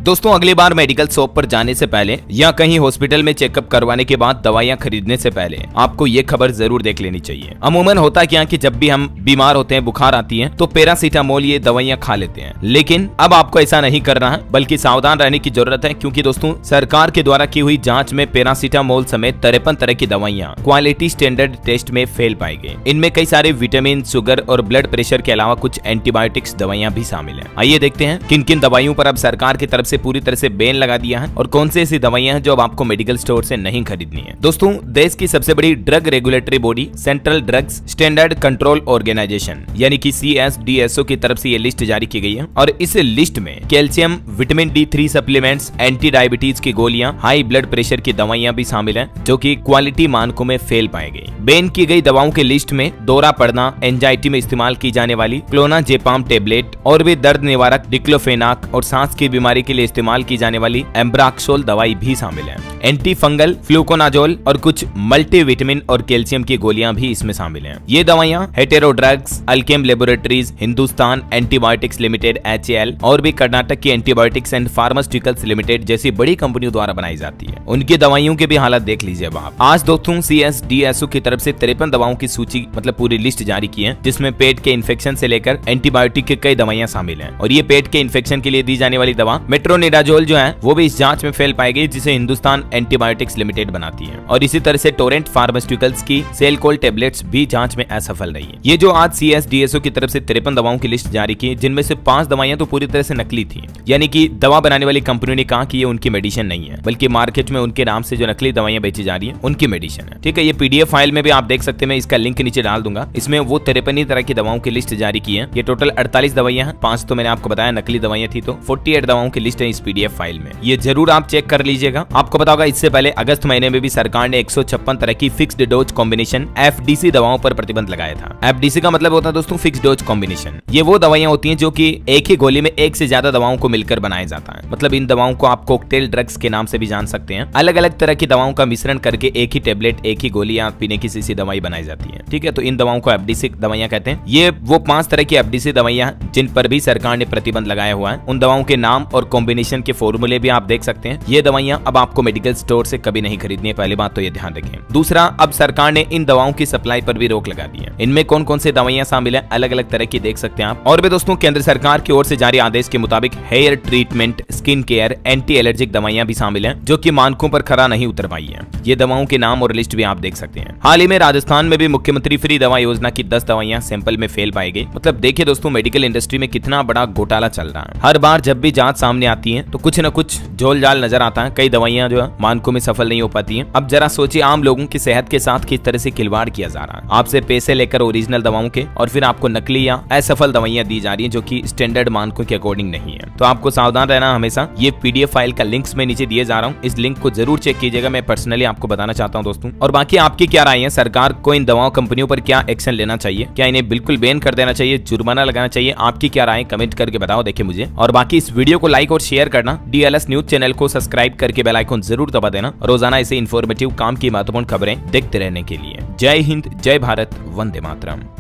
दोस्तों अगली बार medical shop पर जाने से पहले या कहीं हॉस्पिटल में चेकअप करवाने के बाद दवाइयां खरीदने से पहले आपको ये खबर जरूर देख लेनी चाहिए। अमूमन होता क्या कि जब भी हम बीमार होते हैं, बुखार आती है, तो पैरासीटामोल ये दवाइयां खा लेते हैं। लेकिन अब आपको ऐसा नहीं करना है, बल्कि सावधान रहने की जरूरत है, क्योंकि दोस्तों सरकार के द्वारा की हुई जांच में पैरासीटामोल समेत 53 तरह की दवाइयां क्वालिटी स्टैंडर्ड टेस्ट में फेल पाई गई। इनमें कई सारे विटामिन, शुगर और ब्लड प्रेशर के अलावा कुछ एंटीबायोटिक्स दवाइयां भी शामिल हैं। आइए देखते हैं किन किन दवाइयों पर अब सरकार की तरफ से पूरी तरह से बैन लगा दिया है और कौन सी ऐसी दवाइयां हैं जो अब आपको मेडिकल स्टोर से नहीं खरीदनी है। दोस्तों देश की सबसे बड़ी drug regulatory body central drugs standard control organization यानी कि CSDSO की तरफ से ये लिस्ट जारी की गई है और इस लिस्ट में calcium, vitamin D3 supplements, anti diabetes की गोलियां, हाई ब्लड प्रेशर की दवाइयां भी शामिल हैं जो कि क्वालिटी मानकों में फेल पाई गई। बैन की गई दवाओं की लिस्ट में दौरा पड़ना, एंजाइटी में इस्तेमाल की जाने वाली क्लोनाजेपाम टेबलेट और भी दर्द निवारक डिक्लोफेनाक और सांस की बीमारी के लिए इस्तेमाल की जाने वाली एम्ब्राक्सोल दवाई भी शामिल है। एंटी फंगल, फ्लूकोनाजोल और कुछ मल्टीविटामिन और कैल्शियम की गोलियां भी इसमें शामिल हैं। ये दवाइयां hetero drugs, Alkem laboratories, Hindustan antibiotics limited HAL और भी कर्नाटक की एंटीबायोटिक्स एंड फार्मास्यूटिकल्स लिमिटेड जैसी बड़ी कंपनियों द्वारा बनाई जाती है। उनकी दवाइयों के भी हालत देख लीजिए अब आप। आज दोस्तों CSDSO की तरफ से 53 दवाओं की सूची मतलब पूरी लिस्ट जारी की है, जिसमें पेट के इन्फेक्शन से लेकर एंटीबायोटिक के कई दवाइयां शामिल हैं। और ये पेट के इन्फेक्शन के लिए दी जाने वाली दवा मेट्रोनिडाजोल जो है वो भी इस जांच में फेल पाई गई, जिसे हिंदुस्तान एंटीबायोटिक्स लिमिटेड बनाती है। और इसी तरह से टोरेंट फार्मास्यूटिकल्स की सेलकोल टेबलेट्स भी जांच में असफल रही है। ये जो आज CSDSO की तरफ से 53 दवाओं की लिस्ट जारी की, जिनमें से 5 दवाइयां तो पूरी तरह से नकली थी, यानी कि दवा बनाने वाली कंपनियों ने कहा कि ये उनकी मेडिसिन नहीं है, बल्कि मार्केट में उनके नाम से जो नकली दवाइयां बेची जा रही है उनकी मेडिसिन है। ठीक है, ये PDF फाइल में भी आप देख सकते हैं, मैं इसका लिंक नीचे डाल दूंगा। इसमें वो 53 तरह की दवाओं की लिस्ट जारी की है। ये टोटल 48 दवाइयां हैं, 5 तो मैंने आपको बताया नकली दवाइयां थी, तो 48 दवाओं की लिस्ट है इस PDF फाइल में। ये जरूर आप चेक कर लीजिएगा। आपको पता होगा इससे पहले अगस्त महीने में भी सरकार ने 156 तरह की फिक्स्ड डोज कॉम्बिनेशन FDC दवाओं पर प्रतिबंध लगाया था। FDC का मतलब होता है दोस्तों फिक्स्ड डोज कॉम्बिनेशन। ये वो दवाइयां होती हैं जो कि एक ही गोली में एक से ज्यादा दवाओं को मिलकर बनाया जाता है। मतलब इन दवाओं को आप कॉकटेल ड्रग्स के नाम से भी जान सकते हैं। अलग अलग तरह की दवाओं का मिश्रण करके एक ही टेबलेट, एक ही गोली या पीने की शीशी दवाई बनाई जाती है। ठीक है, तो इन दवाओं को FDC दवाइयां कहते हैं। ये वो 5 तरह की FDC दवाइयां जिन पर भी सरकार ने प्रतिबंध लगाया हुआ है। उन दवाओं के नाम और कॉम्बिनेशन के फॉर्मूले भी आप देख सकते हैं। ये दवाइयां अब आपको मेडिकल स्टोर से कभी नहीं खरीदनी है, पहली बात तो ये ध्यान रखें। दूसरा, अब सरकार ने इन दवाओं की सप्लाई पर भी रोक लगा दी है। इनमें कौन कौन से दवाइयां शामिल है, अलग अलग तरह की देख सकते हैं आप। और भी दोस्तों केंद्र सरकार की ओर से जारी आदेश के मुताबिक hair treatment, skin care, anti allergic दवाइयां भी शामिल हैं, जो कि मानकों पर खरा नहीं उतर पाई है। ये दवाओं के नाम और लिस्ट भी आप देख सकते हैं। हाल ही में राजस्थान में भी मुख्यमंत्री फ्री दवा योजना की 10 दवाइयां सैंपल में फेल पाई गई। मतलब देखिए दोस्तों मेडिकल इंडस्ट्री में कितना बड़ा घोटाला चल रहा है। हर बार जब भी जांच सामने आती है तो कुछ न कुछ झोल झाल नजर आता है। कई दवाइयां जो है मानकों में सफल नहीं हो पाती हैं। अब जरा सोचिए आम लोगों की सेहत के साथ किस तरह से खिलवाड़ किया जा रहा है। आपसे पैसे लेकर ओरिजिनल दवाओं के और फिर आपको नकली या असफल दवाइयां दी जा रही हैं जो कि स्टैंडर्ड मानकों के अकॉर्डिंग नहीं है। तो आपको सावधान रहना हमेशा। ये PDF फाइल का लिंक्स में नीचे दिए जा रहा हूँ, इस लिंक को जरूर चेक कीजिएगा। मैं पर्सनली आपको बताना चाहता हूँ दोस्तों। और बाकी आपकी क्या राय है, सरकार को इन दवाओं कंपनियों पर क्या एक्शन लेना चाहिए? क्या इन्हें बिल्कुल बैन कर देना चाहिए, जुर्माना लगाना चाहिए? आपकी क्या राय कमेंट करके बताओ देखिए मुझे। और बाकी इस वीडियो को लाइक और शेयर करना, DLS न्यूज चैनल को सब्सक्राइब करके बेल आइकन जरूर दबा देना। रोजाना ऐसे इन्फॉर्मेटिव काम की महत्वपूर्ण खबरें देखते रहने के लिए। जय हिंद, जय भारत, वंदे मातरम।